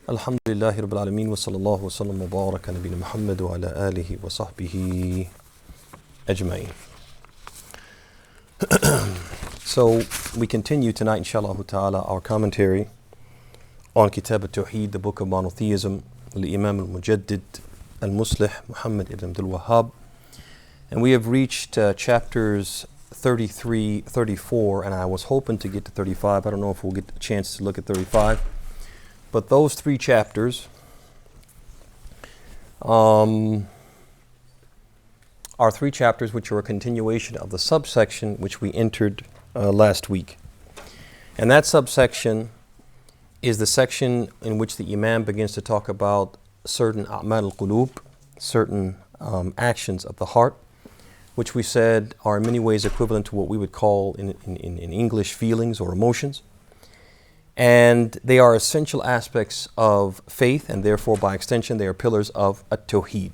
Alhamdulillahi Rabbil Alameen wa sallallahu wa sallam wa baraka nabina Muhammad wa ala alihi wa sahbihi ajma'in. So we continue tonight, inshallah ta'ala, our commentary on Kitab at-Tawheed, the book of monotheism, Imam al-Mujaddid al-Muslih Muhammad ibn Abdul Wahhab. And we have reached chapters 33, 34, and I was hoping to get to 35. I don't know if we'll get a chance to look at 35. But those three chapters are three chapters which are a continuation of the subsection which we entered last week. And that subsection is the section in which the Imam begins to talk about certain a'mal al-qulub, certain actions of the heart, which we said are in many ways equivalent to what we would call in English feelings or emotions. And they are essential aspects of faith, and therefore by extension they are pillars of at-Tawheed.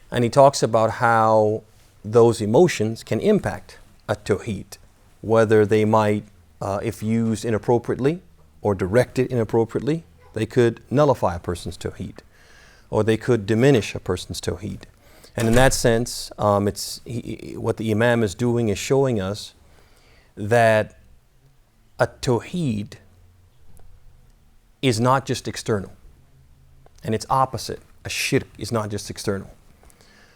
And he talks about how those emotions can impact at-Tawheed, whether they might, if used inappropriately or directed inappropriately, they could nullify a person's Tawheed, or they could diminish a person's Tawheed. And in that sense, what the Imam is doing is showing us that at-Tawheed is not just external, and its opposite, a shirk, is not just external.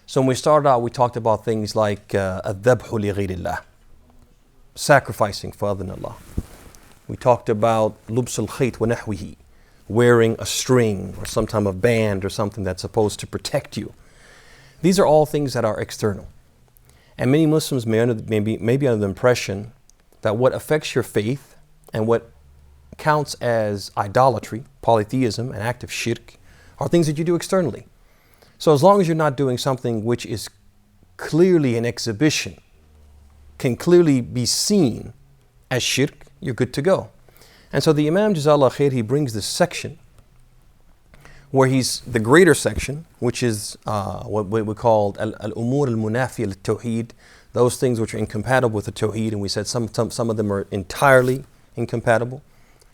So when we started out, we talked about things like al-dhabhu li ghayrillah, sacrificing for other than Allah. We talked about lubs al-khayt wa nahwihi, wearing a string or some type of band or something that's supposed to protect you. These are all things that are external. And many Muslims may be under the impression that what affects your faith and what counts as idolatry, polytheism, and active shirk are things that you do externally. So as long as you're not doing something which is clearly an exhibition, can clearly be seen as shirk, you're good to go. And so the Imam Jazallah Khair, he brings this section where he's the greater section, which is what we called al-umur al-munafiya al-tawheed, those things which are incompatible with the tawheed, and we said some of them are entirely incompatible,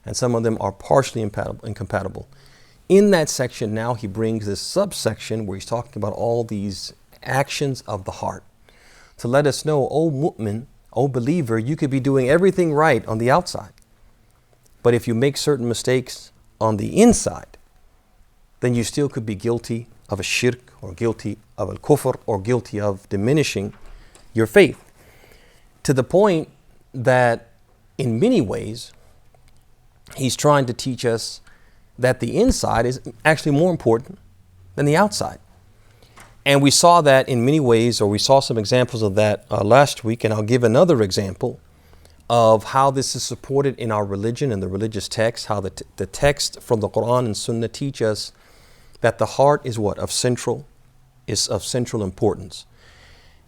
and some of them are partially incompatible. In that section now he brings this subsection where he's talking about all these actions of the heart to let us know, O mu'min, O believer, you could be doing everything right on the outside, but if you make certain mistakes on the inside, then you still could be guilty of a shirk, or guilty of al-kufr, or guilty of diminishing your faith, to the point that in many ways he's trying to teach us that the inside is actually more important than the outside. And we saw that in many ways, or we saw some examples of that last week, and I'll give another example of how this is supported in our religion and the religious text, how the text from the Quran and Sunnah teach us that the heart is what? Of central importance.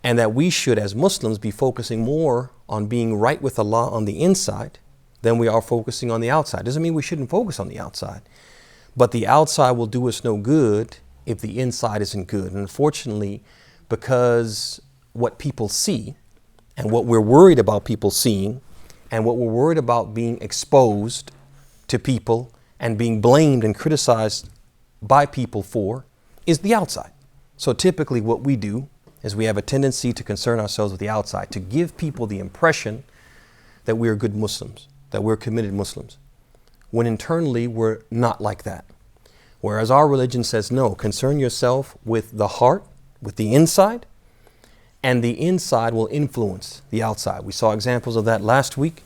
And that we should, as Muslims, be focusing more on being right with Allah on the inside than we are focusing on the outside. Doesn't mean we shouldn't focus on the outside, but the outside will do us no good if the inside isn't good. And unfortunately, because what people see and what we're worried about people seeing and what we're worried about being exposed to people and being blamed and criticized by people for is the outside. So typically what we do is we have a tendency to concern ourselves with the outside, to give people the impression that we are good Muslims, that we're committed Muslims, when internally we're not like that. Whereas our religion says, no, concern yourself with the heart, with the inside, and the inside will influence the outside. We saw examples of that last week.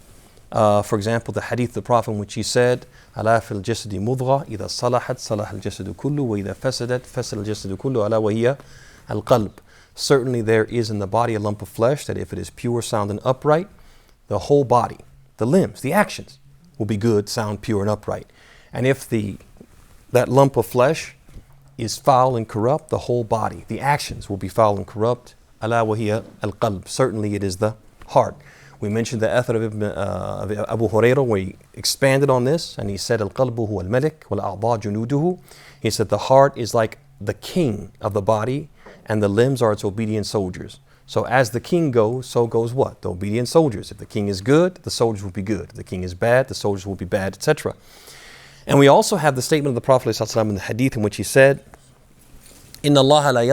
For example, the hadith of the Prophet in which he said, "Ala fil jasadi mudgha, idha salahat, salah al-jasadu kullu, wa idha fasadat, fasad al-jasadu kullu, ala wa hiya al-qalb." Certainly there is in the body a lump of flesh that if it is pure, sound, and upright, the whole body, the limbs, the actions will be good, sound, pure, and upright. And if that lump of flesh is foul and corrupt, the whole body, the actions will be foul and corrupt. Ala wa hiya al-qalb. Certainly it is the heart. We mentioned the author of Abu Hurairah where he expanded on this, and he said, al-qalbu huwa al-malik wal-a'dha junuduhu. He said the heart is like the king of the body, and the limbs are its obedient soldiers. So as the king goes, so goes what? The obedient soldiers. If the king is good, the soldiers will be good. If the king is bad, the soldiers will be bad, etc. And we also have the statement of the Prophet ﷺ in the hadith in which he said, إِنَّ اللَّهَ لَا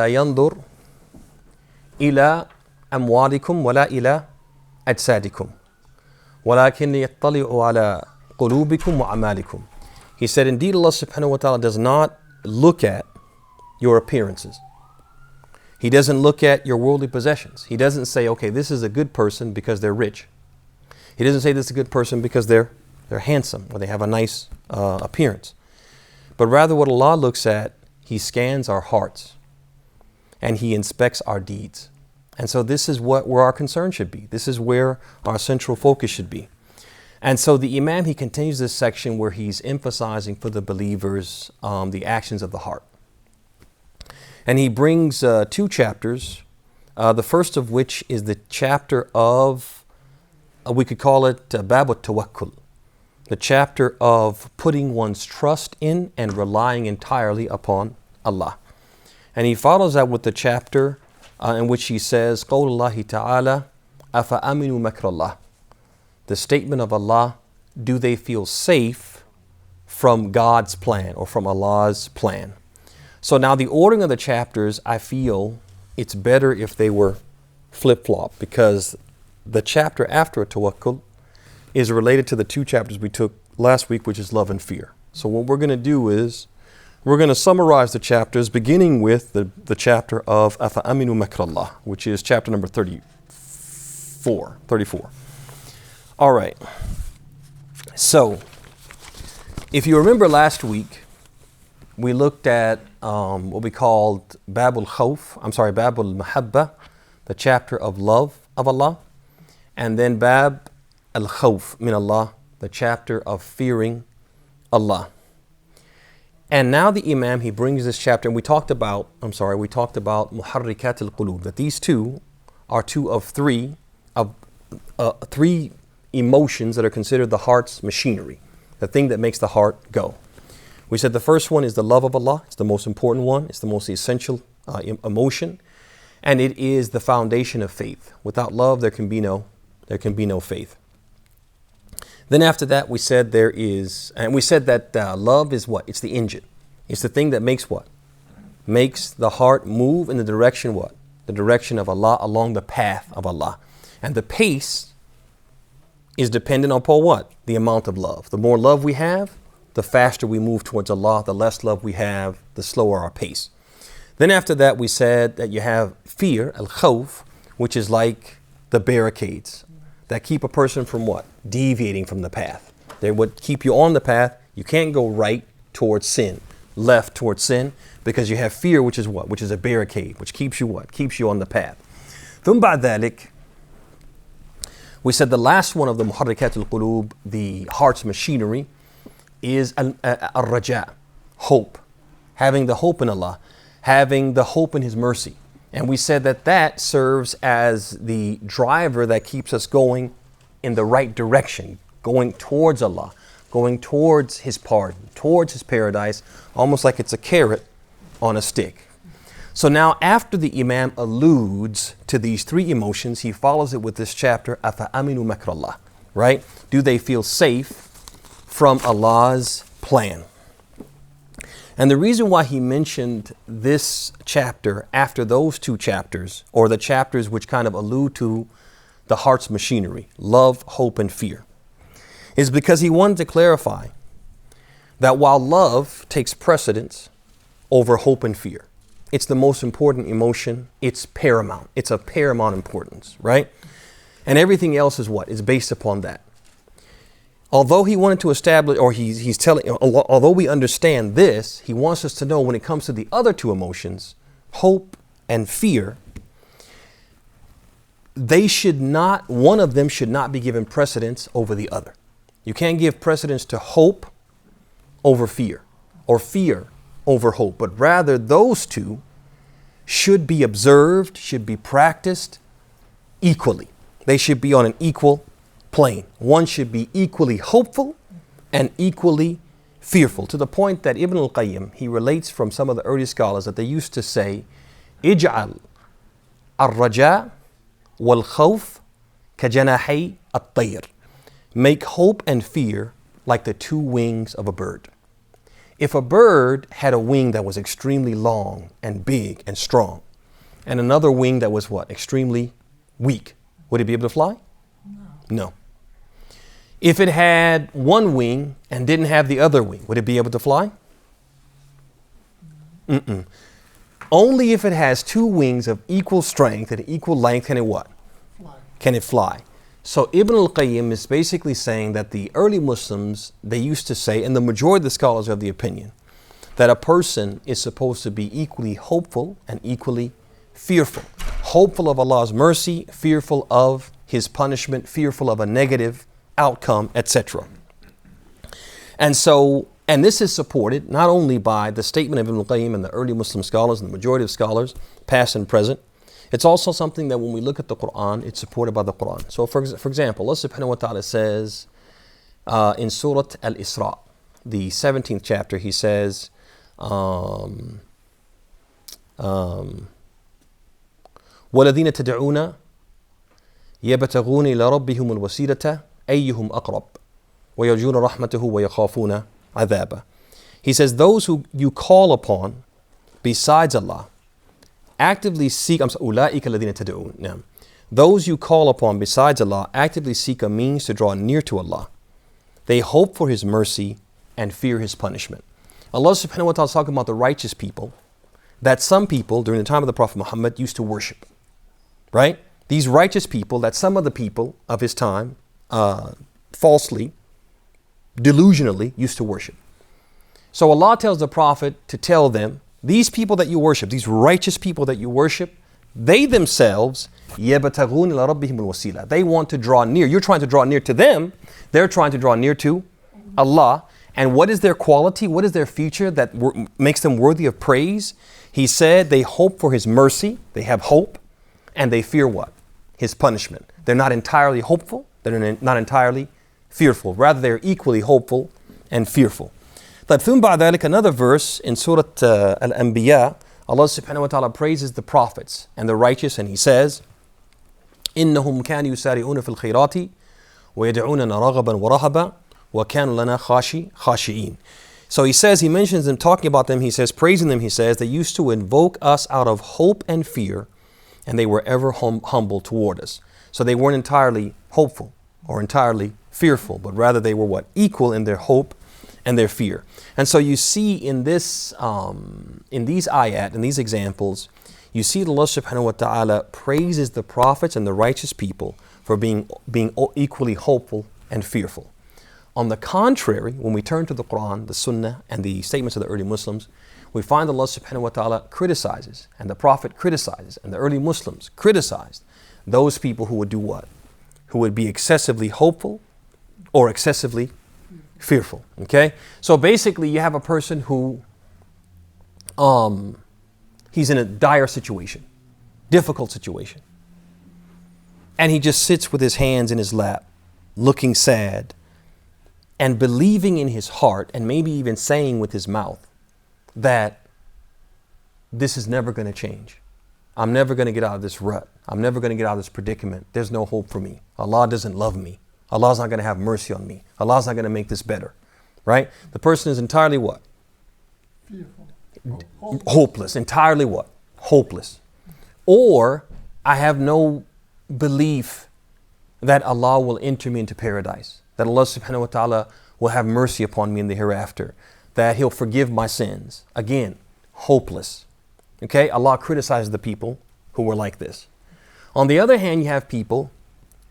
يَنْظُرُ إِلَىٰ أَمْوَالِكُمْ وَلَا إِلَىٰ أَجْسَادِكُمْ وَلَكِنْ يَطَّلِعُ عَلَىٰ قُلُوبِكُمْ وَأَعْمَالِكُمْ. He said, indeed Allah subhanahu wa ta'ala does not look at your appearances. He doesn't look at your worldly possessions. He doesn't say, okay, this is a good person because they're rich. He doesn't say this is a good person because they're handsome or they have a nice appearance. But rather what Allah looks at, He scans our hearts and He inspects our deeds. And so this is where our concern should be. This is where our central focus should be. And so the Imam, he continues this section where he's emphasizing for the believers the actions of the heart. And he brings 2 chapters, the first of which is the chapter of, we could call it Bab at-Tawakkul, the chapter of putting one's trust in and relying entirely upon Allah. And he follows that with the chapter in which he says, قَوْلُ اللَّهِ تَعَالَى أَفَأَمِنُوا مَكْرَ اللَّهِ. The statement of Allah, do they feel safe from God's plan or from Allah's plan? So now the ordering of the chapters, I feel it's better if they were flip-flop, because the chapter after Tawakkul is related to the 2 chapters we took last week, which is love and fear. So what we're going to do is we're going to summarize the chapters, beginning with the chapter of أَفَأَمِنُوا مَكْرَ اللَّهِ, which is chapter number 34. All right. So if you remember last week, we looked at what we called Babul Mahabba, the chapter of love of Allah, and then Bab al-Khawf min Allah, the chapter of fearing Allah. And now the Imam, he brings this chapter, and we talked about Muharrikat al-Qulub, that these two are 2 of 3 emotions that are considered the heart's machinery, the thing that makes the heart go. We said the first one is the love of Allah. It's the most important one. It's the most essential emotion, and it is the foundation of faith. Without love, there can be no faith. Then after that, we said that love is what? It's the engine. It's the thing that makes what? Makes the heart move in the direction what? The direction of Allah, along the path of Allah. And the pace is dependent upon what? The amount of love. The more love we have, the faster we move towards Allah. The less love we have, the slower our pace. Then after that, we said that you have fear, al-khawf, which is like the barricades that keep a person from what? Deviating from the path. They would keep you on the path. You can't go right towards sin, left towards sin, because you have fear, which is what? Which is a barricade, which keeps you what? Keeps you on the path. ثم بعد ذلك, we said the last one of the Muharrikat al-Qulub, the heart's machinery, is al-Raja, hope. Having the hope in Allah, having the hope in His mercy. And we said that serves as the driver that keeps us going in the right direction, going towards Allah, going towards His pardon, towards His paradise, almost like it's a carrot on a stick. So now after the Imam alludes to these 3 emotions, he follows it with this chapter, أَفَأَمِنُوا مَكْرَ اللَّهِ, right? Do they feel safe from Allah's plan? And the reason why he mentioned this chapter after those 2 chapters, or the chapters which kind of allude to the heart's machinery, love, hope, and fear, is because he wanted to clarify that while love takes precedence over hope and fear, it's the most important emotion, it's paramount, it's of paramount importance, right? And everything else is what? Is based upon that. Although he wanted to establish, or he's telling, although we understand this, he wants us to know when it comes to the other 2 emotions, hope and fear, one of them should not be given precedence over the other. You can't give precedence to hope over fear, or fear over hope, but rather those 2 should be observed, should be practiced equally. They should be on an equal plane. One should be equally hopeful and equally fearful, to the point that Ibn al-Qayyim, he relates from some of the early scholars that they used to say, اجعل الرجاء والخوف كجناحي الطير. make hope and fear like the two wings of a bird. If a bird had a wing that was extremely long and big and strong, and another wing that was what? Extremely weak, would it be able to fly? No. If it had one wing and didn't have the other wing, would it be able to fly? Mm-mm. Only if it has two wings of equal strength and equal length can it what? Fly. Can it fly? So Ibn al-Qayyim is basically saying that the early Muslims, they used to say, and the majority of the scholars are of the opinion, that a person is supposed to be equally hopeful and equally fearful. Hopeful of Allah's mercy, fearful of His punishment, fearful of a negative outcome, etc. And this is supported not only by the statement of Ibn al-Qayyim and the early Muslim scholars and the majority of scholars, past and present. It's also something that when we look at the Quran, it's supported by the Quran. So for example, Allah subhanahu wa ta'ala says in Surah Al-Isra, the 17th chapter, He says, وَالَّذِينَ تَدْعُونَ يَبْتَغُونَ إِلَى رَبِّهِمُ الْوَسِيلَةَ أَيُّهُمْ أَقْرَبُ وَيَرْجُونَ رَحْمَتَهُ وَيَخَافُونَ عَذَابَهُ. He says, those who you call upon besides Allah actively seek, أُولَٰئِكَ الَّذِينَ تَدْعُونَ. Those you call upon besides Allah actively seek a means to draw near to Allah. They hope for His mercy and fear His punishment. Allah subhanahu wa ta'ala is talking about the righteous people that some people during the time of the Prophet Muhammad used to worship. Right? These righteous people that some of the people of his time falsely, delusionally used to worship. So Allah tells the Prophet to tell them, these people that you worship, these righteous people that you worship, they themselves, يَبْتَغُونَ إِلَى رَبِّهِمُ الْوَسِيلَةَ. They want to draw near. You're trying to draw near to them. They're trying to draw near to Allah. And what is their quality? What is their feature that makes them worthy of praise? He said they hope for His mercy. They have hope. And they fear what? His punishment. They're not entirely hopeful. They're not entirely fearful. Rather, they're equally hopeful and fearful. ثم بعد ذلك, another verse in Surah Al-Anbiya, Allah subhanahu wa ta'ala praises the prophets and the righteous, and He says, إِنَّهُمْ كَانُوا يُسَارِعُونَ فِي الْخَيْرَاتِ وَيَدْعُونَنَا رَغَبًا وَرَهَبًا وَكَانُوا لَنَا خَاشِعِينَ. So He says, He mentions them, talking about them, He says, praising them, He says, they used to invoke us out of hope and fear, and they were ever humble toward us. So they weren't entirely hopeful or entirely fearful, but rather they were what? Equal in their hope and their fear. And so you see in this, in these ayat, in these examples, you see that Allah subhanahu wa ta'ala praises the prophets and the righteous people for being equally hopeful and fearful. On the contrary, when we turn to the Quran, the Sunnah, and the statements of the early Muslims, we find Allah subhanahu wa ta'ala criticizes, and the Prophet criticizes, and the early Muslims criticized those people who would do what? Who would be excessively hopeful or excessively fearful. Okay? So basically you have a person who he's in a dire situation, difficult situation. And he just sits with his hands in his lap, looking sad, and believing in his heart, and maybe even saying with his mouth that this is never going to change. I'm never going to get out of this rut. I'm never going to get out of this predicament. There's no hope for me. Allah doesn't love me. Allah's not going to have mercy on me. Allah's not going to make this better. Right? The person is entirely what? Fearful. Hopeless. Entirely what? Hopeless. Or I have no belief that Allah will enter me into paradise. That Allah subhanahu wa ta'ala will have mercy upon me in the hereafter. That He'll forgive my sins. Again, hopeless. Okay? Allah criticizes the people who were like this. On the other hand, you have people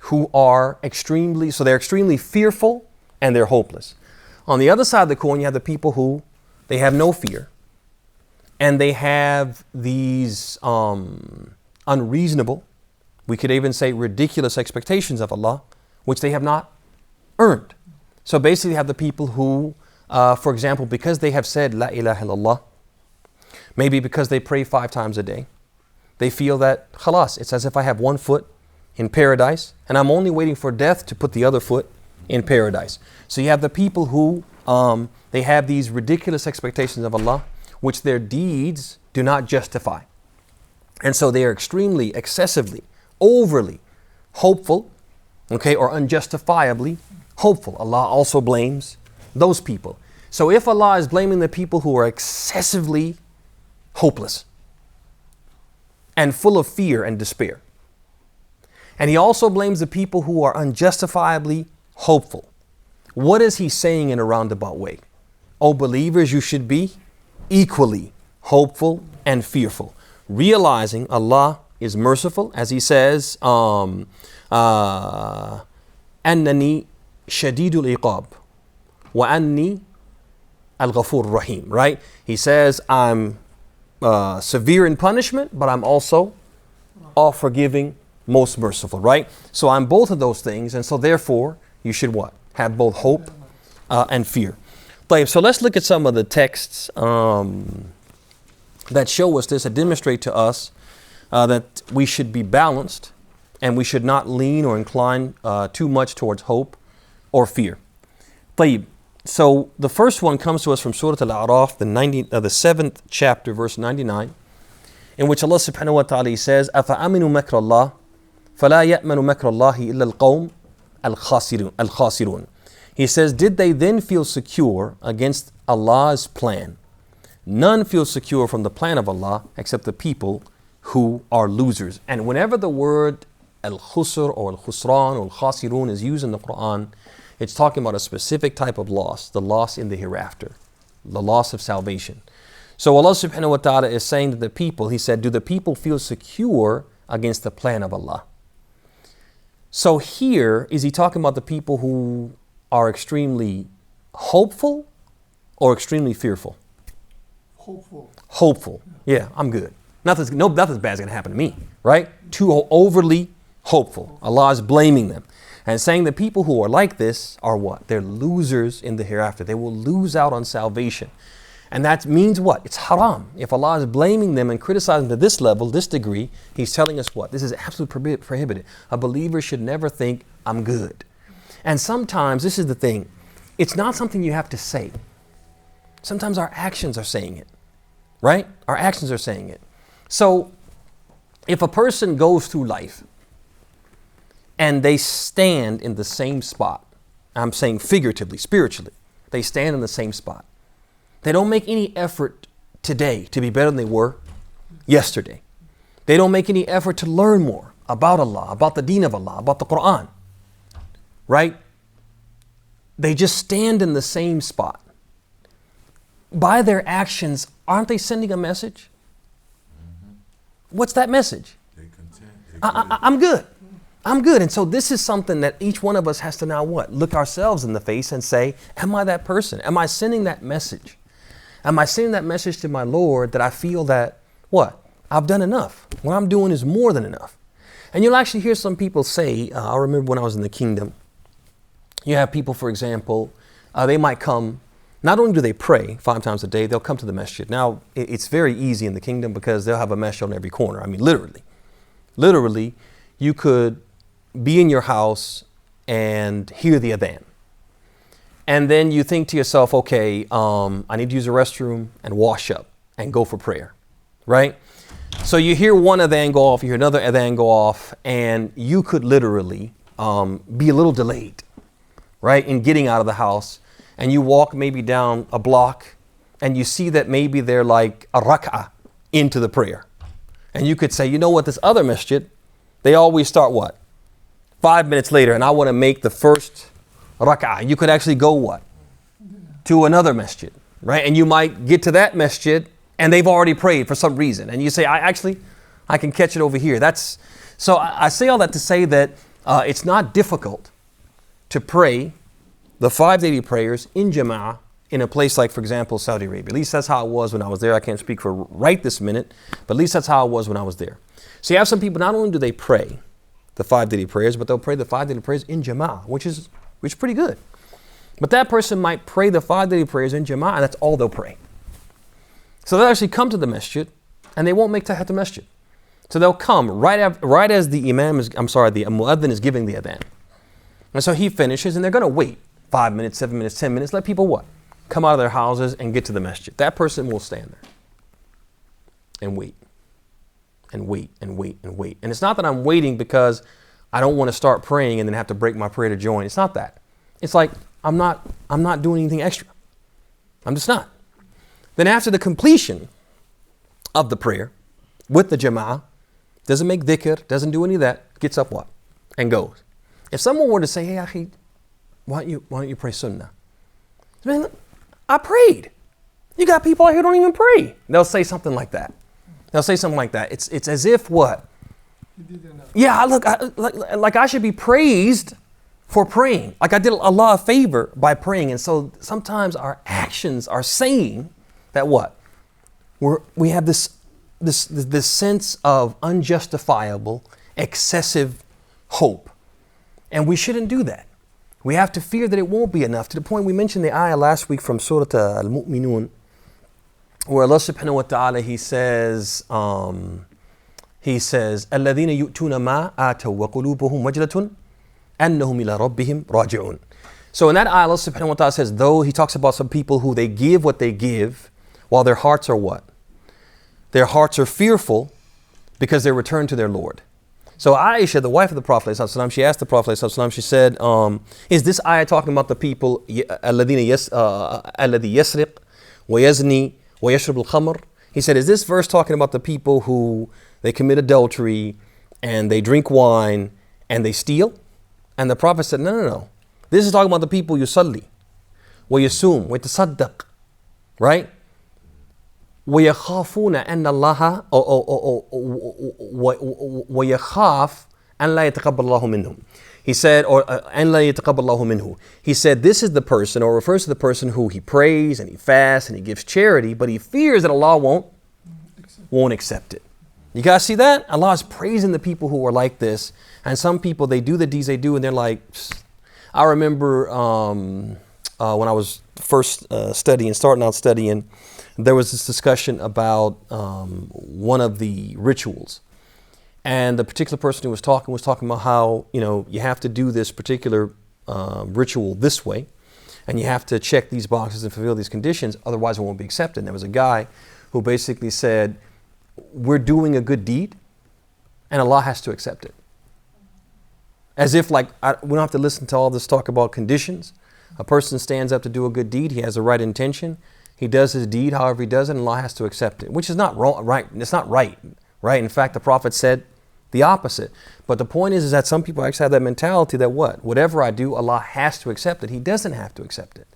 who are they're extremely fearful and they're hopeless. On the other side of the coin, you have the people who, they have no fear and they have these unreasonable, we could even say ridiculous expectations of Allah, which they have not earned. So basically you have the people who, for example, because they have said La ilaha illallah, maybe because they pray 5 times a day, they feel that, khalas, it's as if I have one foot in paradise and I'm only waiting for death to put the other foot in paradise. So you have the people who, they have these ridiculous expectations of Allah, which their deeds do not justify. And so they are extremely, excessively, overly hopeful, okay, or unjustifiably hopeful. Allah also blames those people. So if Allah is blaming the people who are excessively hopeless and full of fear and despair, and He also blames the people who are unjustifiably hopeful, what is He saying in a roundabout way? Oh, believers, you should be equally hopeful and fearful, realizing Allah is merciful, as He says, "Annani shadidul iqab, wa anni al-Ghafur Rahim." Right? He says, I'm severe in punishment, but I'm also all forgiving, most merciful. Right? So I'm both of those things, and so therefore you should what? Have both hope and fear. So let's look at some of the texts that show us this, that demonstrate to us that we should be balanced and we should not lean or incline too much towards hope or fear. So the first one comes to us from Surah Al-A'raf, the 7th chapter, verse 99, in which Allah subhanahu wa ta'ala says, أَفَأَمِنُوا مَكْرَ اللَّهِ فَلَا يَأْمَنُ مَكْرَ اللَّهِ إِلَّا الْقَوْمُ الْخَاسِرُونَ. He says, did they then feel secure against Allah's plan? None feel secure from the plan of Allah except the people who are losers. And whenever the word al-khusr or al-khusran or al-khasirun is used in the Quran, it's talking about a specific type of loss, the loss in the hereafter, the loss of salvation. So Allah subhanahu wa ta'ala is saying to the people, He said, do the people feel secure against the plan of Allah? So here, is He talking about the people who are extremely hopeful or extremely fearful? Hopeful. Yeah, I'm good. Nothing bad is going to happen to me, right? Too overly hopeful. Allah is blaming them and saying the people who are like this are what? They're losers in the hereafter. They will lose out on salvation. And that means what? It's haram. If Allah is blaming them and criticizing them to this level, this degree, He's telling us what? This is absolutely prohibited. A believer should never think, I'm good. And sometimes, this is the thing, it's not something you have to say. Sometimes our actions are saying it, right? Our actions are saying it. So if a person goes through life and they stand in the same spot, I'm saying figuratively, spiritually, they stand in the same spot. They don't make any effort today to be better than they were yesterday. They don't make any effort to learn more about Allah, about the deen of Allah, about the Quran. Right? They just stand in the same spot. By their actions, aren't they sending a message? What's that message? I'm good. I'm good. And so this is something that each one of us has to now what? Look ourselves in the face and say, am I that person? Am I sending that message? Am I sending that message to my Lord that I feel that, what? I've done enough. What I'm doing is more than enough. And you'll actually hear some people say, I remember when I was in the kingdom, you have people, for example, they might come, not only do they pray 5 times a day, they'll come to the masjid. Now, it's very easy in the kingdom because they'll have a masjid on every corner. I mean, literally, you could be in your house and hear the adhan. And then you think to yourself, okay, I need to use the restroom and wash up and go for prayer, right? So you hear one adhan go off, you hear another adhan go off, and you could literally be a little delayed, right, in getting out of the house. And you walk maybe down a block and you see that maybe they're like a rak'ah into the prayer. And you could say, you know what, this other masjid, they always start what? 5 minutes later, and I want to make the first rak'ah. You could actually go what? To another masjid, right? And you might get to that masjid and they've already prayed for some reason. And you say, I can catch it over here. So I say all that to say that it's not difficult to pray the 5 daily prayers in Jama'ah in a place like, for example, Saudi Arabia. At least that's how it was when I was there. I can't speak for right this minute, but at least that's how it was when I was there. So you have some people, not only do they pray the 5 daily prayers, but they'll pray the 5 daily prayers in Jama'ah, which is pretty good. But that person might pray the 5 daily prayers in Jama'ah, and that's all they'll pray. So they'll actually come to the masjid, and they won't make Tahiyat al-Masjid. So they'll come right as the muadhin is giving the adhan. And so he finishes, and they're going to wait 5 minutes, 7 minutes, 10 minutes. Let people what? Come out of their houses and get to the masjid. That person will stand there and wait and wait and wait and wait. And it's not that I'm waiting because I don't want to start praying and then have to break my prayer to join. It's not that. It's like, I'm not doing anything extra. I'm just not. Then after the completion of the prayer with the jama'ah, doesn't make dhikr, doesn't do any of that, gets up what? And goes. If someone were to say, hey, akhi, why don't you pray sunnah? Man, I prayed. You got people out here who don't even pray. They'll say something like that. It's as if what? Yeah, look, like I should be praised for praying. Like I did Allah a favor by praying. And so sometimes our actions are saying that what? We have this sense of unjustifiable, excessive hope. And we shouldn't do that. We have to fear that it won't be enough. To the point we mentioned the ayah last week from Surah Al-Mu'minun, where Allah subhanahu wa ta'ala, He says, الَّذِينَ يُؤْتُونَ مَا آتَوْا وَقُلُوبُهُمْ وَجْلَةٌ أَنَّهُمْ إِلَىٰ رَبِّهِمْ رَاجِعُونَ. So in that ayah, Allah subhanahu wa ta'ala says, though He talks about some people who they give what they give, while their hearts are what? Their hearts are fearful because they return to their Lord. So Aisha, the wife of the Prophet ﷺ, she asked the Prophet ﷺ, she said, is this ayah talking about the people الَّذِي يَسْرِقْ وَيَزْنِي وَيَشْرَبُ الْخَمْرِ? He said, is this verse talking about the people who they commit adultery and they drink wine and they steal? And the Prophet said, no. This is talking about the people yusalli, وَيَسُومْ وَيَتَصَدَّقْ, right? وَيَخَافُونَ أَنَّ اللَّهَ وَيَخَافُ أَنْ لَا يَتَقَبَّلَ اللَّهُ مِنْهُمْ. He said, or أَنْ لَا يَتَقَبَّلَ اللَّهُ مِنْهُ. He said, this is the person, or refers to the person who he prays and he fasts and he gives charity, but he fears that Allah won't accept it. You guys see that? Allah is praising the people who are like this. And some people, they do the deeds they do and they're like, psst. I remember when I was first starting out studying, there was this discussion about one of the rituals. And the particular person who was talking about how, you have to do this particular ritual this way. And you have to check these boxes and fulfill these conditions, otherwise it won't be accepted. And there was a guy who basically said, we're doing a good deed and Allah has to accept it. As if we don't have to listen to all this talk about conditions. A person stands up to do a good deed, he has the right intention. He does his deed, however he does it, and Allah has to accept it, which is not wrong, right? It's not right. In fact, the Prophet said the opposite. But the point is that some people actually have that mentality that whatever I do, Allah has to accept it. He doesn't have to accept it.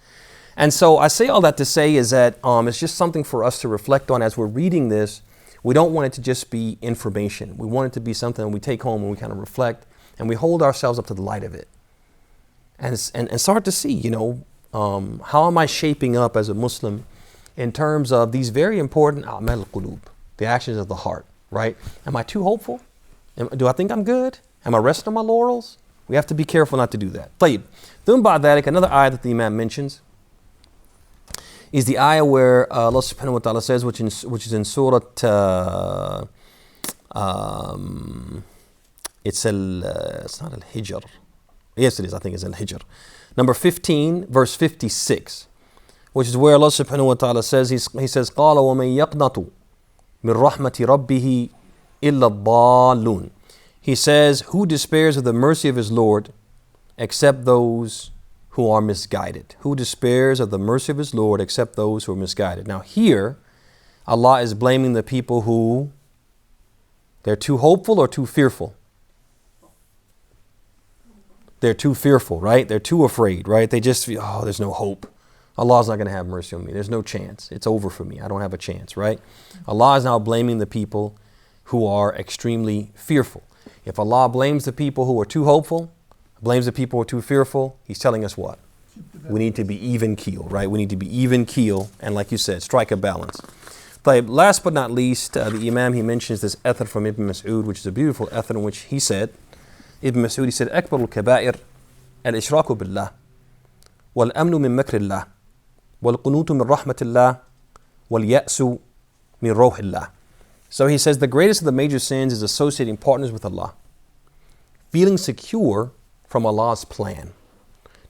And so I say all that to say is that it's just something for us to reflect on as we're reading this. We don't want it to just be information. We want it to be something we take home and we kind of reflect and we hold ourselves up to the light of it. And start to see, how am I shaping up as a Muslim in terms of these very important a'mal al-qulub, the actions of the heart, right? Am I too hopeful? Do I think I'm good? Am I resting on my laurels? We have to be careful not to do that. طيب. ثم بعد ذلك, another ayah that the Imam mentions is the ayah where Allah subhanahu wa ta'ala says, which is in Surah, it's not Al-Hijr. Yes, it is. I think it's Al-Hijr. Number 15, verse 56. Which is where Allah subhanahu wa ta'ala says, He says, قَالَ وَمَنْ يَقْنَطُ مِنْ رَحْمَةِ رَبِّهِ إِلَّا الضَّالُّونَ. He says, who despairs of the mercy of his Lord except those who are misguided? Who despairs of the mercy of his Lord except those who are misguided? Now here, Allah is blaming the people who, they're too hopeful or too fearful? They're too fearful, right? They're too afraid, right? They just feel, there's no hope. Allah's not going to have mercy on me. There's no chance. It's over for me. I don't have a chance, right? Allah is now blaming the people who are extremely fearful. If Allah blames the people who are too hopeful, blames the people who are too fearful, He's telling us what? We need to be even keel, right? We need to be even keel and, like you said, strike a balance. But last but not least, the Imam, he mentions this athar from Ibn Mas'ud, which is a beautiful athar in which he said, Ibn Mas'ud, he said, أكبر الكبائر الإشراك بالله والأمن من مكر الله والقنوط من رحمة الله واليأس من روح الله. So he says the greatest of the major sins is associating partners with Allah, feeling secure from Allah's plan,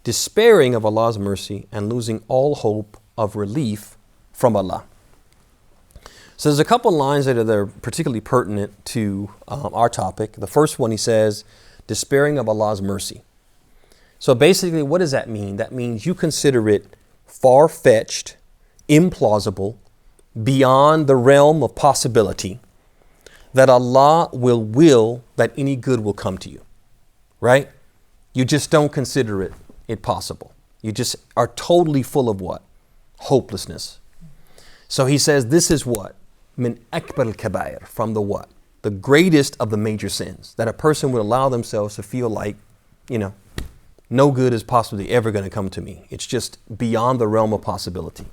despairing of Allah's mercy, and losing all hope of relief from Allah. So there's a couple lines that are particularly pertinent to our topic. The first one, he says, despairing of Allah's mercy. So basically, what does that mean? That means you consider it far-fetched, implausible, beyond the realm of possibility that Allah will that any good will come to you, right? You just don't consider it possible. You just are totally full of what? Hopelessness. So he says this is what? Min akbar al-kabair, from the what? The greatest of the major sins, that a person would allow themselves to feel like, no good is possibly ever going to come to me. It's just beyond the realm of possibility.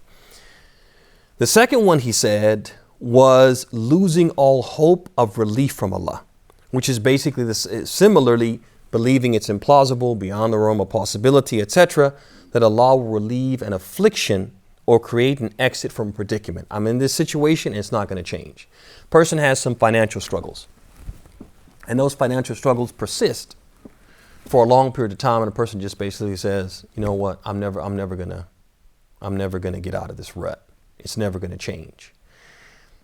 The second one, he said, was losing all hope of relief from Allah, which is basically this, similarly believing it's implausible, beyond the realm of possibility, etc., that Allah will relieve an affliction or create an exit from a predicament. I'm in this situation and it's not going to change. Person has some financial struggles, and those financial struggles persist for a long period of time, and a person just basically says, you know what, I'm never gonna get out of this rut. It's never gonna change.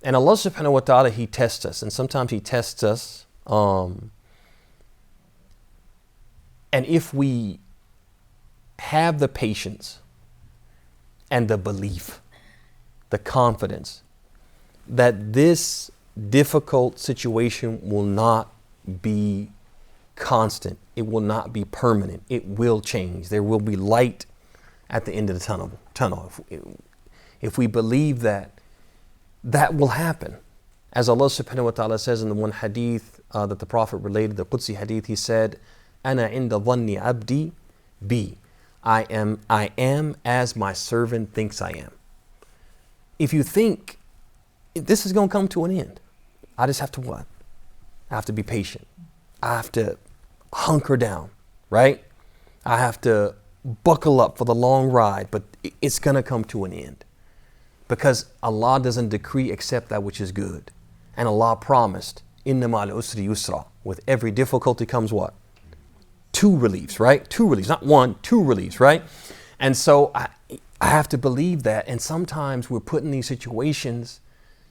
And Allah subhanahu wa ta'ala, He tests us, and sometimes He tests us, and if we have the patience and the belief, the confidence that this difficult situation will not be constant, it will not be permanent, it will change. There will be light at the end of the tunnel. If we believe that will happen. As Allah subhanahu wa ta'ala says in the one hadith that the Prophet related, the Qudsi hadith, he said, Ana inda dhanni abdi bi. I am as my servant thinks I am. If you think this is going to come to an end, I just have to what? I have to be patient. I have to hunker down, right? I have to buckle up for the long ride, but it's going to come to an end. Because Allah doesn't decree except that which is good. And Allah promised, Inna ma'al usri yusra. With every difficulty comes what? 2 reliefs, right? 2 reliefs, not 1, 2 reliefs, right? And so I have to believe that. And sometimes we're put in these situations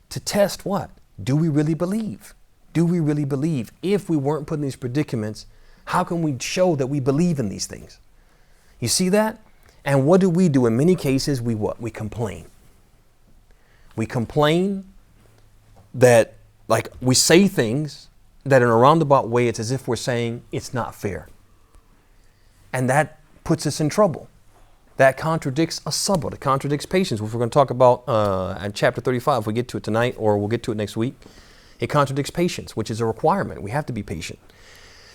to test what? Do we really believe? Do we really believe? If we weren't put in these predicaments, how can we show that we believe in these things? You see that? And what do? In many cases, we what? We complain. We complain that, like, we say things that in a roundabout way, it's as if we're saying it's not fair. And that puts us in trouble. That contradicts as-sabr, it contradicts patience, which we're going to talk about in chapter 35 if we get to it tonight, or we'll get to it next week. It contradicts patience, which is a requirement. We have to be patient.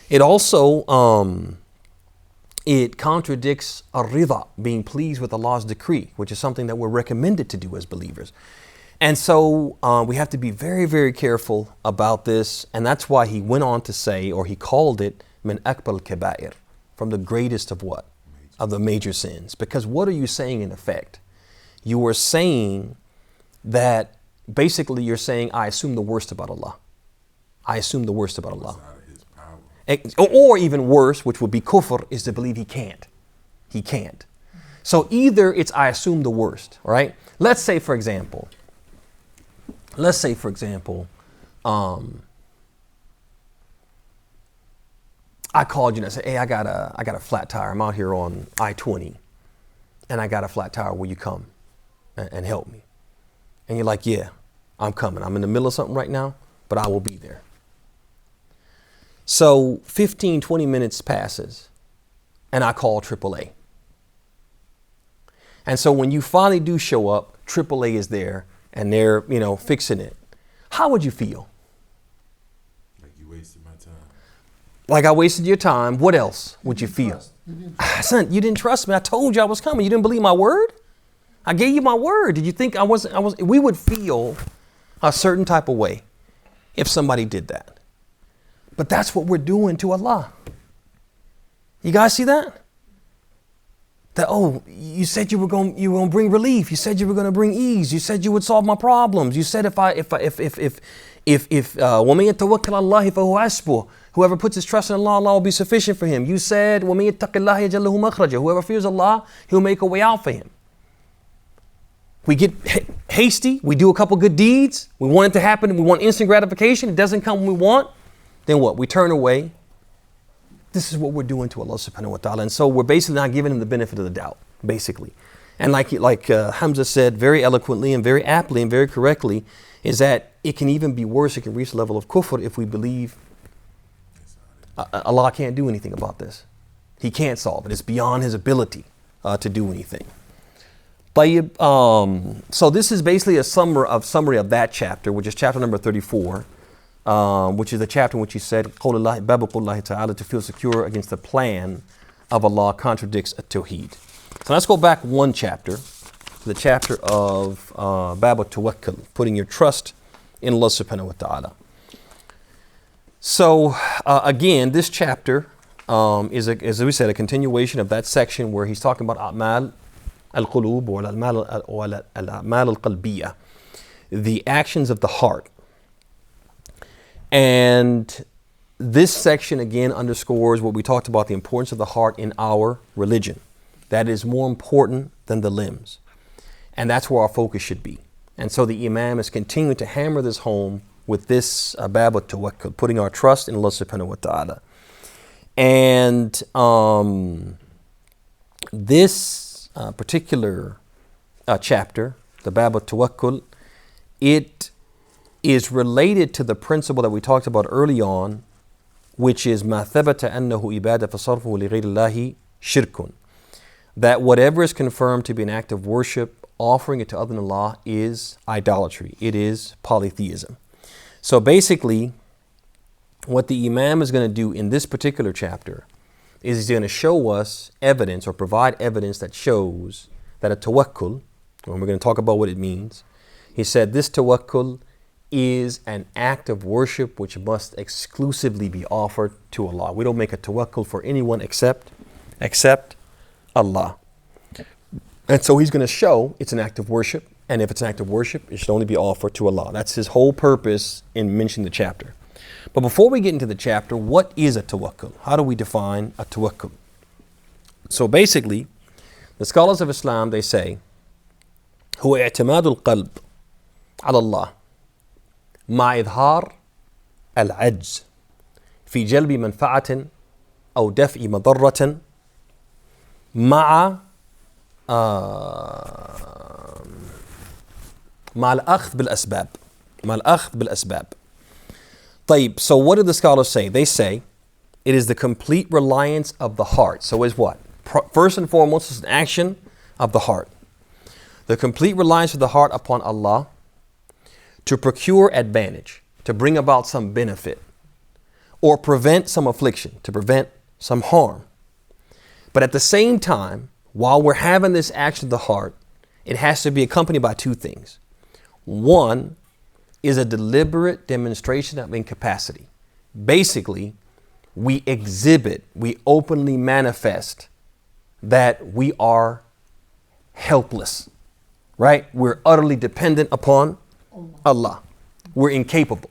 It also, it contradicts ar-ridha, being pleased with Allah's decree, which is something that we're recommended to do as believers. And so we have to be very, very careful about this. And that's why he went on to say, or he called it, min akbar al-kabair, from the greatest of what? Of the major sins. Because what are you saying in effect? You are saying that, basically you're saying, I assume the worst about Allah. I assume the worst about Allah. Or even worse, which would be kufr, is to believe He can't. He can't. So either it's I assume the worst, right? Let's say, for example, I called you and I said, hey, I got a flat tire. I'm out here on I-20 and I got a flat tire. Will you come and help me? And you're like, yeah, I'm coming. I'm in the middle of something right now, but I will be there. So 15, 20 minutes passes and I call AAA. And so when you finally do show up, AAA is there and they're, fixing it. How would you feel? Like you wasted my time. Like I wasted your time. What else would you feel? Son, you didn't trust me. I told you I was coming. You didn't believe my word? I gave you my word. Did you think I wasn't? We would feel a certain type of way if somebody did that. But that's what we're doing to Allah. You guys see that? That, oh, you said you were going to bring relief. You said you were going to bring ease. You said you would solve my problems. You said وَمَن يَتَوَكَّلَ عَلَى اللَّهِ فَهُوَ حَسْبُهُ. Whoever puts his trust in Allah, Allah will be sufficient for him. You said وَمَن يَتَّقِ اللَّهَ يَجْعَل لَهُ مَخْرَجًا. Whoever fears Allah, He'll make a way out for him. We get hasty. We do a couple good deeds. We want it to happen. We want instant gratification. It doesn't come when we want. Then what? We turn away this is what we're doing to Allah subhanahu wa ta'ala. And so we're basically not giving him the benefit of the doubt, basically. And like Hamza said very eloquently and very aptly and very correctly, is that it can even be worse. It can reach the level of kufr if we believe Allah can't do anything about this. He can't solve it. It's beyond his ability to do anything. So this is basically a summary of that chapter, which is chapter number 34, which is the chapter in which he said, "Qawlullahi babu qullahi ta'ala," to feel secure against the plan of Allah contradicts at-Tawheed. So let's go back one chapter, to the chapter of Babu Tawakkul, putting your trust in Allah subhanahu wa ta'ala. So again, this chapter is, as we said, a continuation of that section where he's talking about a'mal al-qulub or al-a'mal al-qalbiyah, the actions of the heart. And this section again underscores what we talked about, the importance of the heart in our religion. That is more important than the limbs. And that's where our focus should be. And so the Imam is continuing to hammer this home with this bab at-Tawakkul, putting our trust in Allah subhanahu wa ta'ala. And this particular chapter, the bab at-Tawakkul, it is related to the principle that we talked about early on, which is مَا ثَبَتَ أَنَّهُ إِبَادَ فَصَرْفُهُ لِغَيْرِ اللَّهِ شِرْكٌ. That whatever is confirmed to be an act of worship, offering it to other than Allah, is idolatry. It is polytheism. So basically, what the Imam is going to do in this particular chapter is he's going to show us evidence or provide evidence that shows that a tawakkul, and we're going to talk about what it means. He said this tawakkul is an act of worship which must exclusively be offered to Allah. We don't make a tawakkul for anyone except Allah. And so he's going to show it's an act of worship, and if it's an act of worship, it should only be offered to Allah. That's his whole purpose in mentioning the chapter. But before we get into the chapter, what is a tawakkul? How do we define a tawakkul? So basically, the scholars of Islam, they say, هو اعتماد القلب على الله مع إظهار العجز في جلب منفعة أو دفع مضرة مع الأخذ بالأسباب. طيب, so what do the scholars say? They say it is the complete reliance of the heart. So is what? First and foremost, it's an action of the heart. The complete reliance of the heart upon Allah to procure advantage, to bring about some benefit, or prevent some affliction, to prevent some harm. But at the same time, while we're having this action of the heart, it has to be accompanied by two things. One is a deliberate demonstration of incapacity. Basically, we exhibit, we openly manifest that we are helpless, right? We're utterly dependent upon Allah. We're incapable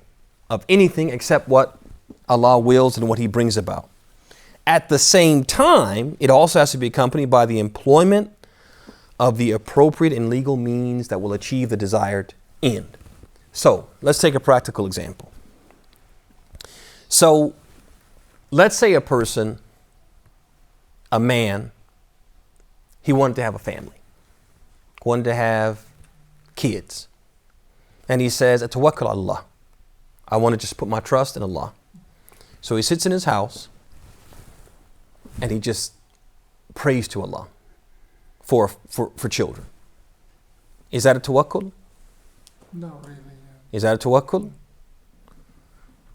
of anything except what Allah wills and what He brings about. At the same time, it also has to be accompanied by the employment of the appropriate and legal means that will achieve the desired end. So let's take a practical example. So let's say a person, a man, he wanted to have a family, wanted to have kids. And he says, at-Tawakkul Allah. I want to just put my trust in Allah. So he sits in his house and he just prays to Allah for children. Is that a tawakkul? No, really. Is that a tawakkul?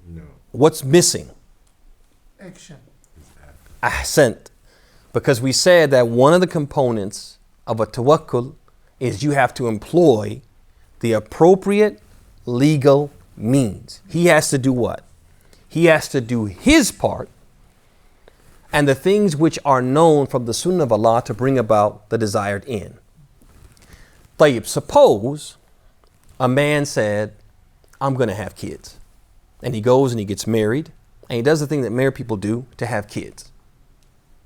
No. What's missing? Action. Ahsant. Because we said that one of the components of a tawakkul is you have to employ the appropriate legal means. He has to do what? He has to do his part and the things which are known from the Sunnah of Allah to bring about the desired end. Tayyib, suppose a man said, I'm going to have kids. And he goes and he gets married and he does the thing that married people do to have kids.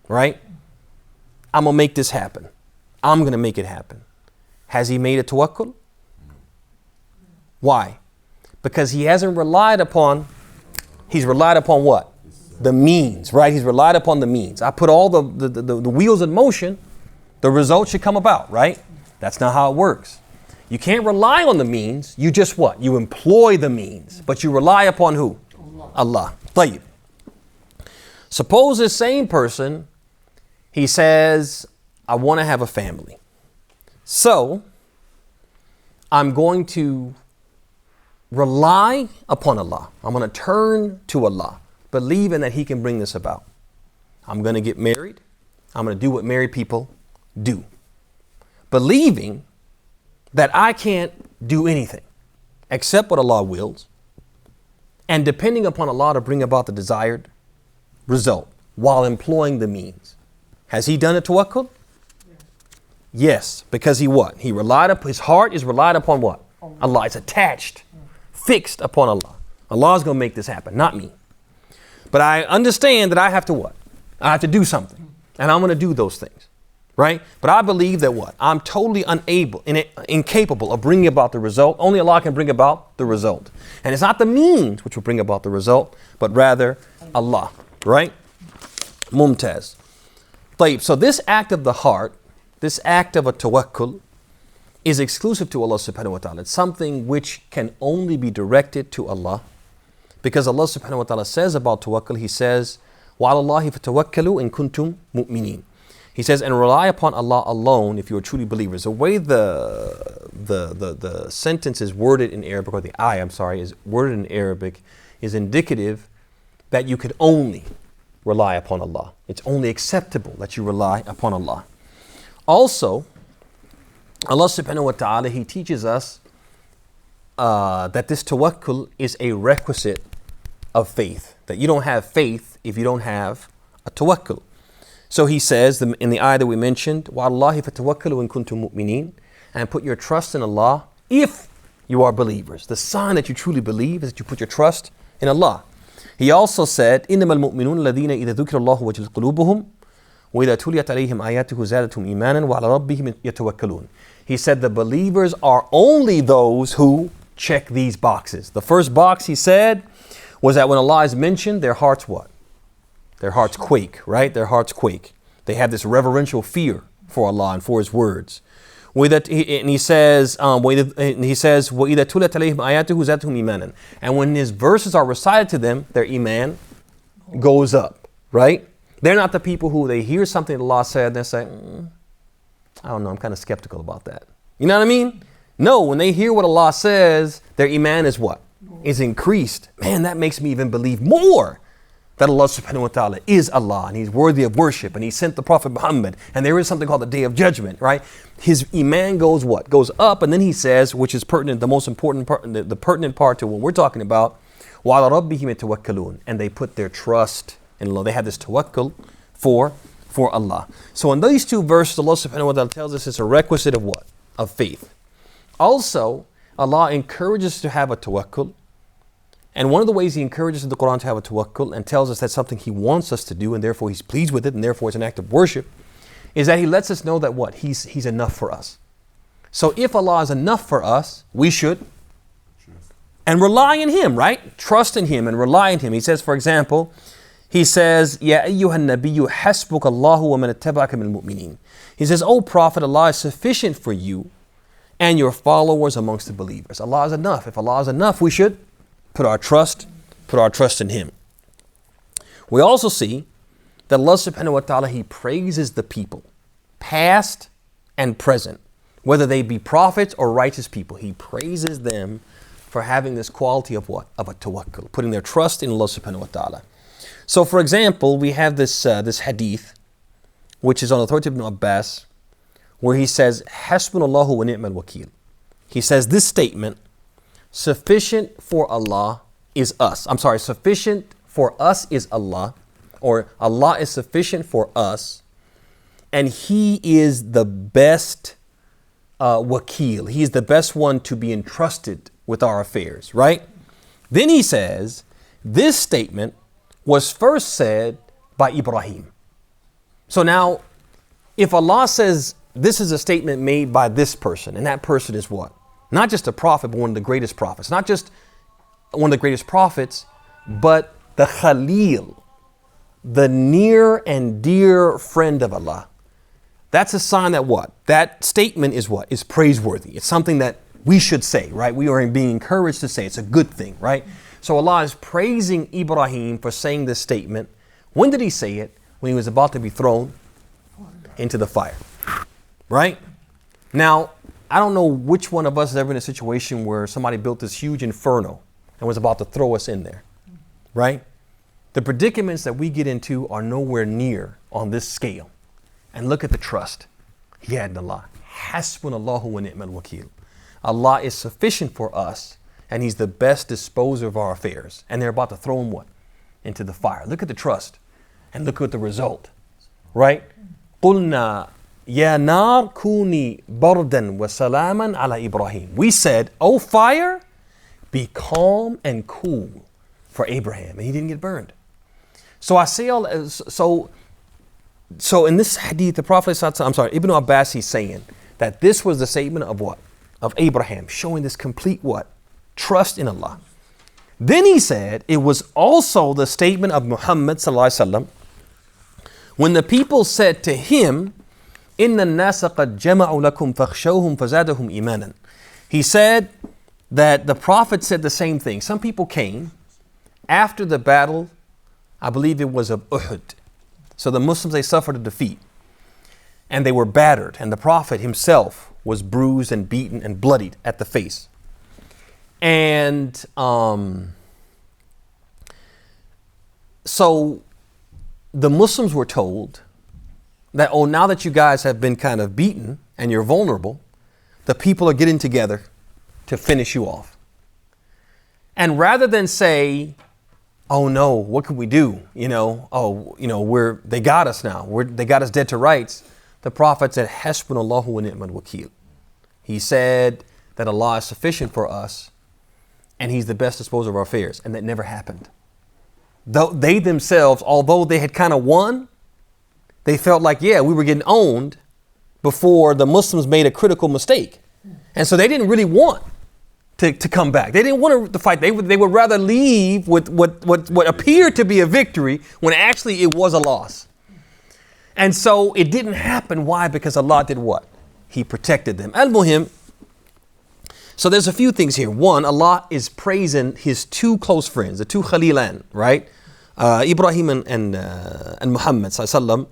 Right? I'm going to make this happen. I'm going to make it happen. Has he made a tawakkul? Why? Because he hasn't relied upon, he's relied upon what? The means, right? He's relied upon the means. I put all the wheels in motion, the result should come about, right? That's not how it works. You can't rely on the means. You just what? You employ the means, but you rely upon who? Allah. طيب. Suppose this same person, he says, I want to have a family. So I'm going to rely upon Allah. I'm going to turn to Allah, believing that He can bring this about. I'm going to get married. I'm going to do what married people do. Believing that I can't do anything except what Allah wills, and depending upon Allah to bring about the desired result while employing the means. Has he done a tawakkul? Yes, because he what? He relied upon, his heart is relied upon what? Allah. It's attached, fixed upon Allah. Allah is going to make this happen, not me. But I understand that I have to what? I have to do something, and I'm going to do those things. Right? But I believe that what? I'm totally incapable of bringing about the result. Only Allah can bring about the result. And it's not the means which will bring about the result, but rather Allah. Right? Mumtaz. طيب. So this act of the heart, this act of a tawakkul, is exclusive to Allah subhanahu wa ta'ala. It's something which can only be directed to Allah. Because Allah subhanahu wa ta'ala says about tawakkul, He says, وَعَلَى اللَّهِ فَتَوَكَّلُوا إِن كُنْتُم مُؤْمِنِينَ. He says, and rely upon Allah alone if you are truly believers. The way the sentence is worded in Arabic, or the ayah, is worded in Arabic, is indicative that you could only rely upon Allah. It's only acceptable that you rely upon Allah. Also, Allah subhanahu wa ta'ala, He teaches us that this tawakkul is a requisite of faith. That you don't have faith if you don't have a tawakkul. So He says in the ayah that we mentioned, وَعَلَّهِ فَتَوَكَّلُوا إِن كُنْتُم مُؤْمِنِينَ, and put your trust in Allah if you are believers. The sign that you truly believe is that you put your trust in Allah. He also said, إِنَّمَا الْمُؤْمِنُونَ الَّذِينَ إِذَا ذُكِرَ اللَّهُ وَجِلَتْ قُلُوبُهُمْ وَإِذَا تُلِيَتْ عَلَيْهِمْ آيَاتُهُ زَادَتْهُمْ إِيمَانًا وَعَلَى رَبِّهِمْ يَتَوَكَّلُونَ. He said the believers are only those who check these boxes. The first box, he said, was that when Allah is mentioned, their hearts what? Their hearts quake, right? Their hearts quake. They have this reverential fear for Allah and for His words. And He says, وَإِذَا تُلِيَتْ عَلَيْهِمْ آيَاتُهُ زَادَتْهُمْ إِيمَانًا. And when His verses are recited to them, their iman goes up, right? They're not the people who they hear something that Allah said and they say, I don't know, I'm kind of skeptical about that. You know what I mean? No, when they hear what Allah says, their iman is what? Is increased. Man, that makes me even believe more that Allah subhanahu wa ta'ala is Allah and He's worthy of worship and He sent the Prophet Muhammad and there is something called the Day of Judgment, right? His iman goes what? Goes up, and then he says, which is pertinent, the most important part, the pertinent part to what we're talking about, وَعَلَى رَبِّهِمْ يَتَوَكَّلُونَ, and they put their trust in Allah. They have this tawakkul for Allah. So in these two verses, Allah subhanahu wa ta'ala tells us it's a requisite of what? Of faith. Also, Allah encourages us to have a tawakkul. And one of the ways He encourages in the Quran to have a tawakkul and tells us that's something He wants us to do and therefore He's pleased with it and therefore it's an act of worship, is that He lets us know that what? He's enough for us. So if Allah is enough for us, we should and rely on Him, right? Trust in Him and rely on Him. He says, for example, He says, Ya ayyuhan nabiyyu hasbuka Allahu wa man ittaba'aka minal mu'minin. He says, O Prophet, Allah is sufficient for you and your followers amongst the believers. Allah is enough. If Allah is enough, we should put our trust in Him. We also see that Allah subhanahu wa ta'ala, He praises the people, past and present, whether they be prophets or righteous people. He praises them for having this quality of what? Of a tawakkul, putting their trust in Allah subhanahu wa ta'ala. So for example, we have this hadith, which is on the authority of Ibn Abbas, where he says, Hasbunallahu wa ni'mal wakil. He says this statement, sufficient for Allah is us. Sufficient for us is Allah, or Allah is sufficient for us, and He is the best wakil. He is the best one to be entrusted with our affairs, right? Then he says, this statement was first said by Ibrahim. So now, if Allah says this is a statement made by this person, and that person is what? Not just a prophet, but one of the greatest prophets. Not just one of the greatest prophets, but the Khalil the near and dear friend of Allah. That's a sign that what? That statement is what? Is praiseworthy. It's something that we should say, right? We are being encouraged to say. It's a good thing, right? So Allah is praising Ibrahim for saying this statement. When did he say it? When he was about to be thrown into the fire, right? Now, I don't know which one of us has ever been in a situation where somebody built this huge inferno and was about to throw us in there, right? The predicaments that we get into are nowhere near on this scale. And look at the trust he had in Allah. Hasbunallahu wa ni'mal wakil. Allah is sufficient for us, and he's the best disposer of our affairs. And they're about to throw him what? Into the fire. Look at the trust. And look at the result. Right? قُلْنَا يَا نَارْ كُونِي بَرْدًا وَسَلَامًا عَلَى إِبْرَاهِيمَ. We said, O fire, be calm and cool for Abraham. And he didn't get burned. So I say so in this hadith, the Prophet, Ibn Abbas, he's saying that this was the statement of what? Of Abraham, showing this complete what? Trust in Allah. Then he said it was also the statement of Muhammad sallallahu alaihi wasallam when the people said to him, "Inna an-nasa qad jama'u lakum fakhshawhum fazadahum imanan." He said that the Prophet said the same thing. Some people came after the battle, I believe it was of Uhud. So the Muslims, they suffered a defeat and they were battered, and the Prophet himself was bruised and beaten and bloodied at the face. And so the Muslims were told that, oh, now that you guys have been kind of beaten and you're vulnerable, the people are getting together to finish you off. And rather than say, oh no, what can we do? They got us now. They got us dead to rights. The Prophet said, Hasbunallahu wa ni'mal wakil. He said that Allah is sufficient for us and he's the best disposer of our affairs. And that never happened. Though they themselves, although they had kind of won, they felt like, yeah, we were getting owned before the Muslims made a critical mistake. And so they didn't really want to come back. They didn't want to fight. They would rather leave with what appeared to be a victory when actually it was a loss. And so it didn't happen. Why? Because Allah did what? He protected them. Al-Muhim. So there's a few things here. One, Allah is praising his two close friends, the two Khalilan, right? Ibrahim and Muhammad sallallahu alaihi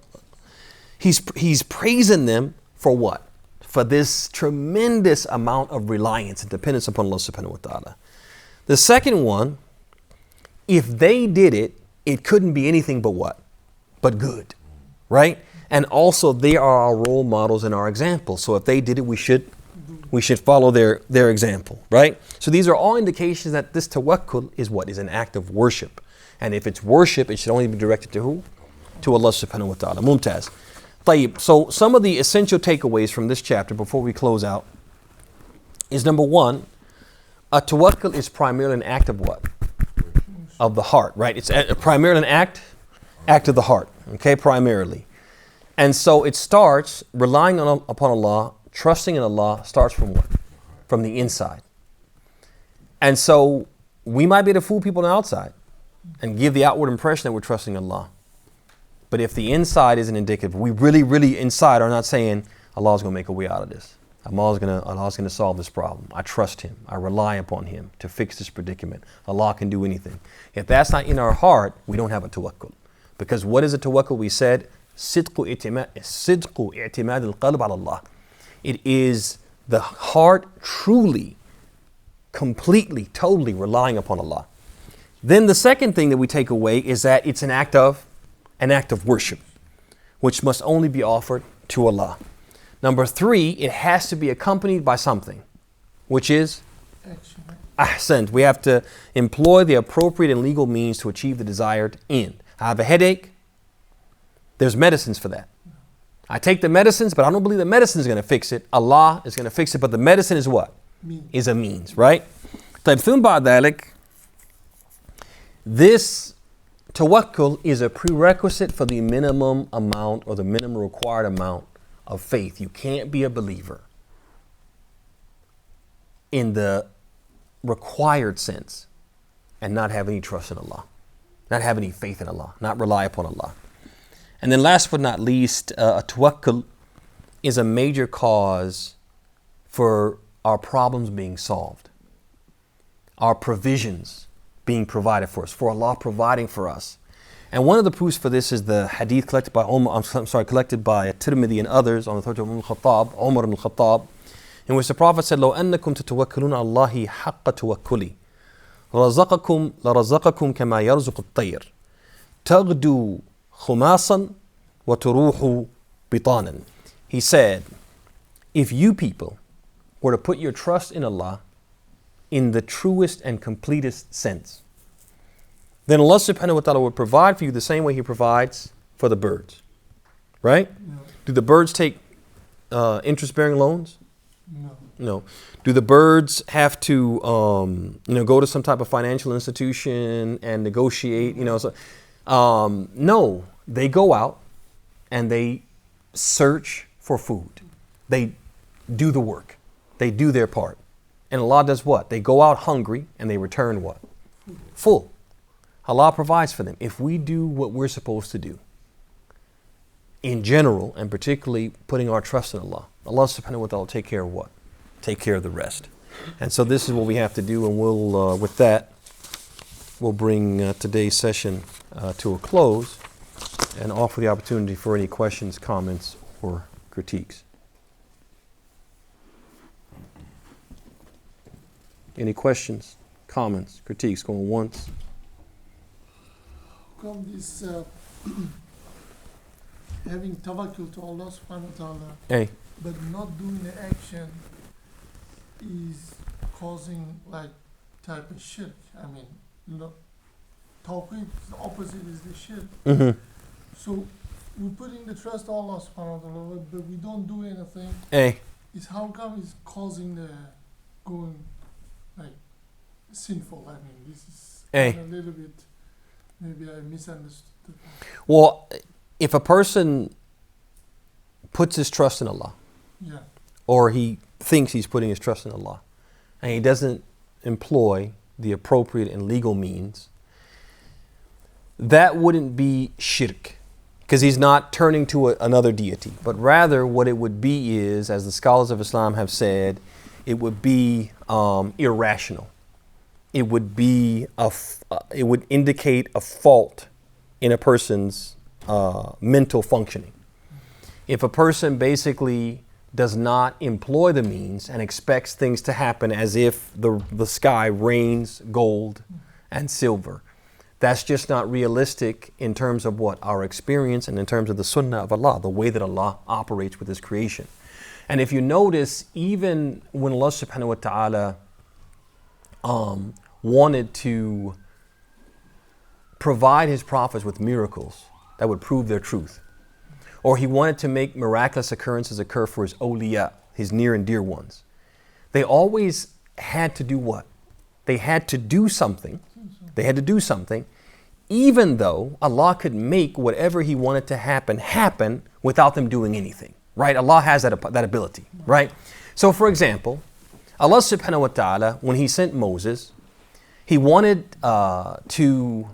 wasallam. He's praising them for what? For this tremendous amount of reliance and dependence upon Allah subhanahu wa ta'ala. The second one, if they did it, it couldn't be anything but what? But good, right? And also they are our role models and our examples. So if they did it, we should follow their example, right? So these are all indications that this tawakkul is what? Is an act of worship. And if it's worship, it should only be directed to who? To Allah subhanahu wa ta'ala. Mumtaz. So some of the essential takeaways from this chapter before we close out is number one, a tawakkul is primarily an act of what? Of the heart, right? It's primarily an act of the heart, okay, primarily. And so it starts relying upon Allah, trusting in Allah starts from what? From the inside. And so we might be able to fool people on the outside and give the outward impression that we're trusting Allah. But if the inside isn't indicative, we really inside are not saying Allah's going to make a way out of this. Allah's going to solve this problem. I trust him. I rely upon him to fix this predicament. Allah can do anything. If that's not in our heart, we don't have a tawakkul. Because what is a tawakkul? We said, صدق اعتماد القلب على الله. It is the heart truly, completely, totally relying upon Allah. Then the second thing that we take away is that it's an act of worship, which must only be offered to Allah. Number three, it has to be accompanied by something, which is Action. ahsant. We have to employ the appropriate and legal means to achieve the desired end. I have a headache. There's medicines for that. I take the medicines, but I don't believe the medicine is going to fix it. Allah is going to fix it, but the medicine is what? Is a means, right? طيب ثم بعد ذلك, this tawakkul is a prerequisite for the minimum amount or the minimum required amount of faith. You can't be a believer in the required sense and not have any trust in Allah. not have any faith in Allah, not rely upon Allah. And then last but not least, tawakkul is a major cause for our problems being solved, our provisions being provided for us, for Allah providing for us. And one of the proofs for this is the hadith collected by at-Tirmidhi and others on the authority of Umar ibn al-Khattab, in which the Prophet said, لو أنكم تتوكلون على الله حق توكلي لرزقكم كما يرزق الطير تغدو خماصا وتروح بطانا. He said, if you people were to put your trust in Allah in the truest and completest sense, then Allah subhanahu wa ta'ala would provide for you the same way He provides for the birds. Right? No. Do the birds take interest-bearing loans? No. No. Do the birds have to, go to some type of financial institution and negotiate? No. They go out and they search for food. They do the work. They do their part. And Allah does what? They go out hungry and they return what? Full. Allah provides for them. If we do what we're supposed to do, in general, and particularly putting our trust in Allah, Allah subhanahu wa ta'ala will take care of what? Take care of the rest. And so this is what we have to do, and we'll, with that, we'll bring today's session to a close and offer the opportunity for any questions, comments, or critiques. Any questions, comments, critiques? Going once. Come this having tawakkul to Allah subhanahu wa ta'ala, Hey, but not doing the action is causing like type of shirk. I mean, Tawheed, the opposite is the shirk. So we're putting the trust to Allah subhanahu wa ta'ala, but we don't do anything. hey, Is how come it's causing the going like sinful? I mean, this is Hey. a little bit, maybe I misunderstood. well, if a person puts his trust in Allah, Yeah. or he thinks he's putting his trust in Allah, and he doesn't employ the appropriate and legal means, that wouldn't be shirk, because he's not turning to another deity. But rather what it would be is, as the scholars of Islam have said, it would be irrational. It would be it would indicate a fault in a person's mental functioning. If a person basically does not employ the means and expects things to happen as if the sky rains gold and silver, that's just not realistic in terms of what our experience and in terms of the sunnah of Allah, the way that Allah operates with His creation. And if you notice, even when Allah subhanahu wa ta'ala wanted to provide His prophets with miracles that would prove their truth, or He wanted to make miraculous occurrences occur for His awliya, His near and dear ones, they always had to do what? They had to do something. They had to do something, even though Allah could make whatever He wanted to happen without them doing anything. Right? Allah has that ability. Right? So for example, Allah subhanahu wa ta'ala, when He sent Moses, He wanted to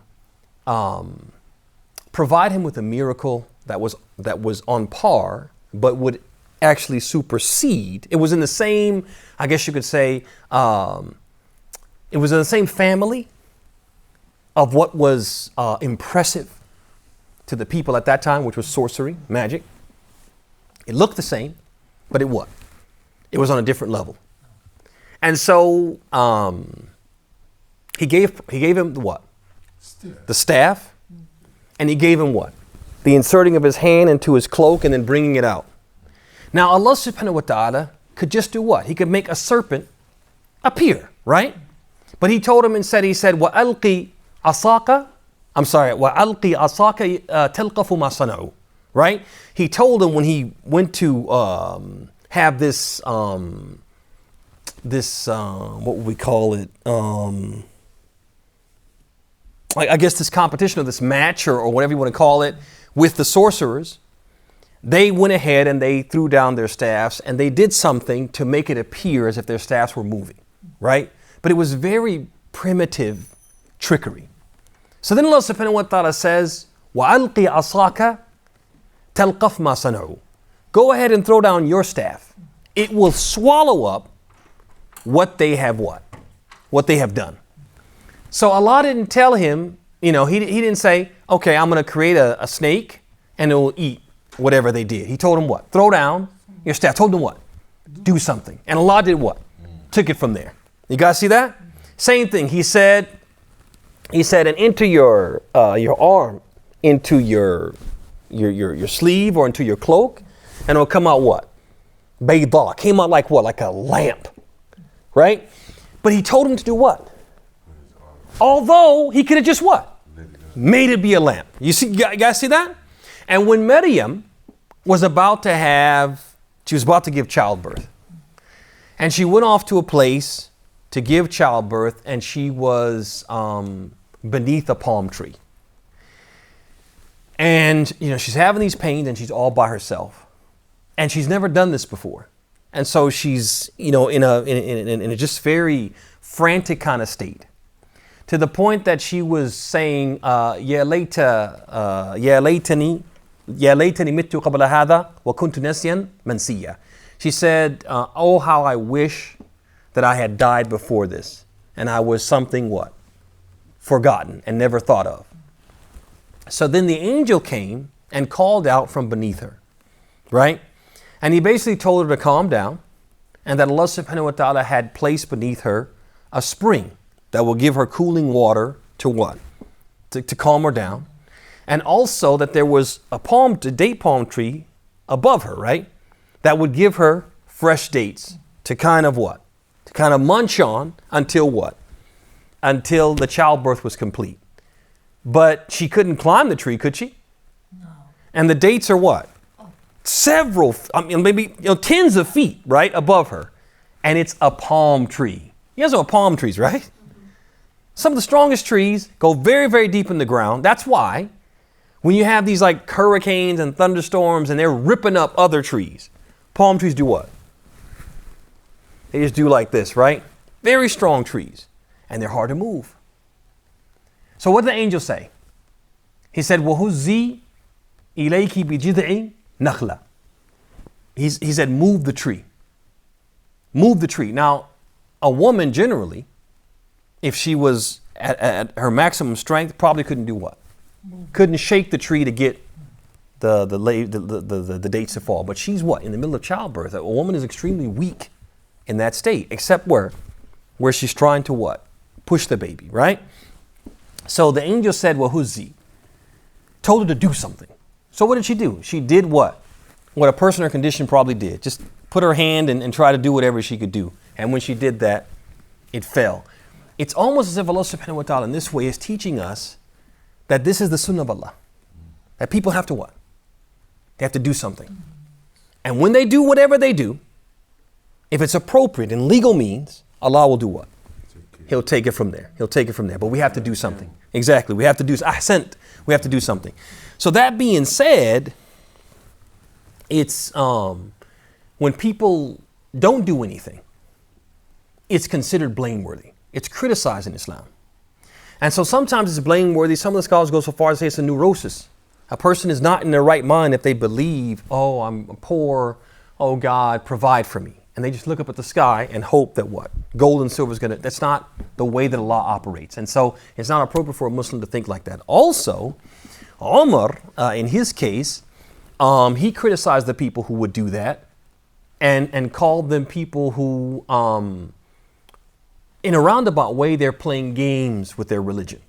provide him with a miracle that was on par, but would actually supersede. It was in the same, I guess you could say, it was in the same family of what was impressive to the people at that time, which was sorcery, magic. It looked the same, but it what? It was on a different level. And so he gave him the what? The staff. And He gave him what? The inserting of his hand into his cloak and then bringing it out. Now Allah subhanahu wa ta'ala could just do what? He could make a serpent appear, right? But He told him instead, He said, وَأَلْقِ عَصَاكَ وَأَلْقِ عَصَاكَ تَلْقَفُ مَا صَنَعُوا. Right? He told him when he went to have this, what would we call it? I guess this competition or this match or whatever you want to call it with the sorcerers, they went ahead and they threw down their staffs and they did something to make it appear as if their staffs were moving, right? But it was very primitive trickery. So then Allah subhanahu wa ta'ala says, وَأَلْقِ عَصَاكَ تَلْقَفْ مَا صَنَعُوا. Go ahead and throw down your staff. It will swallow up what they have what? What they have done. So Allah didn't tell him, he didn't say, okay, I'm going to create a snake and it will eat whatever they did. He told him what? Throw down your staff. Told him what? Do something. And Allah did what? Took it from there. You guys see that? Same thing. He said, and into your arm, into your sleeve or into your cloak, and it'll come out what? Bayda. Came out like what? Like a lamp. Right? But he told him to do what? Although he could have just what? Made it be a lamp. You guys see that? And when Maryam was about to give childbirth, and she went off to a place to give childbirth, and she was beneath a palm tree. And, she's having these pains and she's all by herself. And she's never done this before. And so she's, in a just very frantic kind of state. To the point that she was saying, Ya laytani mittu qabla hadha wa kuntu nasyan mansiya. She said, oh, how I wish that I had died before this. And I was something what? Forgotten and never thought of. So then the angel came and called out from beneath her, right? And he basically told her to calm down, and that Allah subhanahu wa ta'ala had placed beneath her a spring that will give her cooling water to what? To calm her down. And also that there was a date palm tree above her, right? That would give her fresh dates to kind of what? To kind of munch on until what? Until the childbirth was complete. But she couldn't climb the tree, could she? No. And the dates are what? Maybe tens of feet, right, above her. And it's a palm tree. You guys know what palm trees, right? Some of the strongest trees go very, very deep in the ground. That's why when you have these like hurricanes and thunderstorms and they're ripping up other trees, palm trees do what? They just do like this, right? Very strong trees. And they're hard to move. So what did the angel say? He said, وَهُزِّي إِلَيْكِ بِجِذْعِ نَخْلَةٍ. He said, move the tree. Move the tree. Now, a woman generally, if she was at her maximum strength, probably couldn't do what? Couldn't shake the tree to get the dates to fall. But she's what? In the middle of childbirth. A woman is extremely weak in that state, except where she's trying to what? Push the baby, right? So the angel said, Wahuzi, told her to do something. So what did she do? She did what? What a person in her condition probably did. Just put her hand and try to do whatever she could do. And when she did that, it fell. It's almost as if Allah subhanahu wa ta'ala in this way is teaching us that this is the sunnah of Allah. That people have to what? They have to do something. And when they do whatever they do, if it's appropriate in legal means, Allah will do what? He'll take it from there. He'll take it from there. But we have to do something. Exactly. We have to do ahsant. We have to do something. So that being said, it's when people don't do anything, it's considered blameworthy. It's criticized in Islam. And so sometimes it's blameworthy. Some of the scholars go so far as to say it's a neurosis. A person is not in their right mind if they believe, oh, I'm poor. Oh, God, provide for me. And they just look up at the sky and hope that what? Gold and silver is going to, that's not the way that Allah operates. And so it's not appropriate for a Muslim to think like that. Also, Umar, in his case, he criticized the people who would do that and called them people who, in a roundabout way, they're playing games with their religion.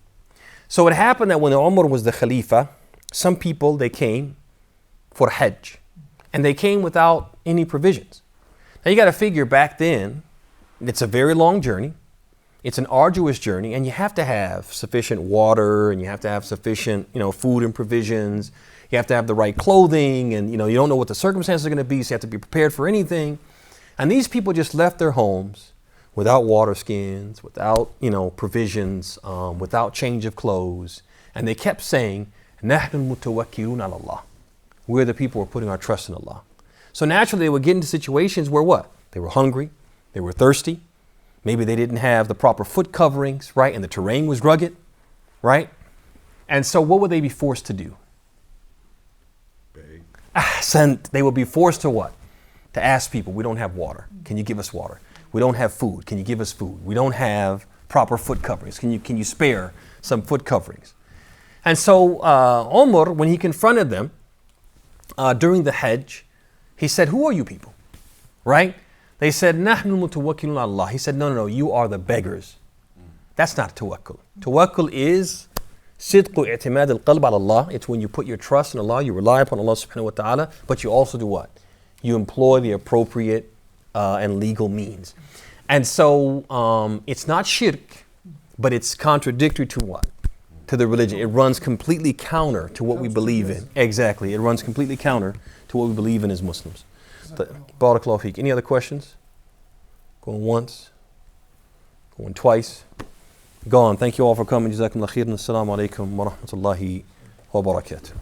So it happened that when Umar was the Khalifa, some people, they came for Hajj. And they came without any provisions. Now you got to figure back then, it's a very long journey. It's an arduous journey, and you have to have sufficient water, and you have to have sufficient, food and provisions. You have to have the right clothing, and you don't know what the circumstances are going to be, so you have to be prepared for anything. And these people just left their homes without water skins, without provisions, without change of clothes, and they kept saying, "Nahnu mutawakkilun ala Allah." We're the people who are putting our trust in Allah. So naturally, they would get into situations where what? They were hungry, they were thirsty, maybe they didn't have the proper foot coverings, right? And the terrain was rugged, right? And so what would they be forced to do? Beg. Ahsant. They would be forced to what? To ask people, we don't have water. Can you give us water? We don't have food. Can you give us food? We don't have proper foot coverings. Can you spare some foot coverings? And so Umar, when he confronted them during the Hajj, he said, who are you people? Right? They said, Nahnu mutawakkilun Allah. He said, no, you are the beggars. That's not tawakkul. Tawakkul is sidqu i'timad al-qalb ala Allah. It's when you put your trust in Allah, you rely upon Allah subhanahu wa ta'ala, but you also do what? You employ the appropriate and legal means. And so it's not shirk, but it's contradictory to what? To the religion. It runs completely counter to what we believe in. Exactly. It runs completely counter to what we believe in as Muslims. Barakallahu feek. Any other questions? Going once? Going twice? Gone. Thank you all for coming. Jazakumullah khairan. Assalamu alaikum wa rahmatullahi wa barakatuh.